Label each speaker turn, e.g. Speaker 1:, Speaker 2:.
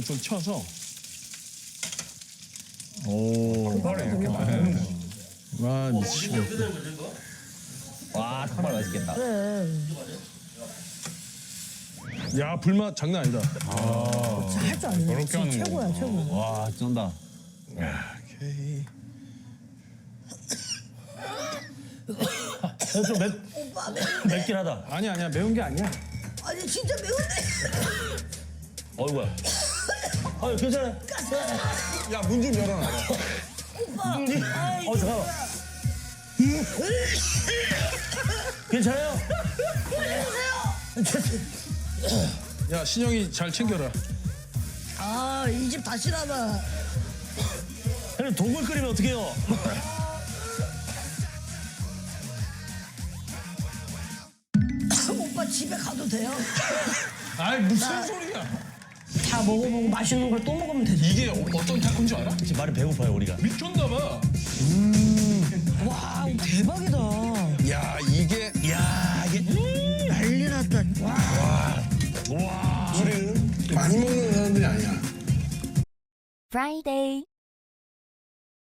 Speaker 1: 무조건 쳐서.
Speaker 2: 오.
Speaker 3: 닭발을 이렇게 많이 하는 거.
Speaker 1: 와 미치겠다.
Speaker 2: 와, 닭발 맛있겠다.
Speaker 1: 야 불맛 장난 아니다.
Speaker 4: 할 줄 아는
Speaker 3: 저렇게 하는
Speaker 4: 최고야, 최고.
Speaker 2: 와, 쩐다.
Speaker 1: 오케이.
Speaker 2: 좀 맵긴 하다.
Speaker 1: 아니야 매운 게 아니야.
Speaker 4: 아니, 진짜 매운데.
Speaker 2: 어이구야. 아, 괜찮아.
Speaker 1: 야 문 좀 열어놔.
Speaker 2: 잠깐만. 괜찮아요?
Speaker 1: 야 신영이 잘 챙겨라.
Speaker 4: 아, 이 집 다 싫어하나.
Speaker 2: 형님, 동물 끓이면 어떡해요?
Speaker 4: 오빠 집에 가도 돼요?
Speaker 1: 아이 무슨 소리야?
Speaker 4: 다 먹어보고 맛있는 걸 또 먹으면 되지.
Speaker 1: 이게 어떤 타코인 줄 알아?
Speaker 2: 지금 말이 배고파요, 우리가.
Speaker 1: 미쳤나 봐.
Speaker 4: 와, 대박이다.
Speaker 1: 야 이게
Speaker 4: 난리 났다.
Speaker 1: 우리는 많이 먹는 사람들이 아니야.
Speaker 5: Friday.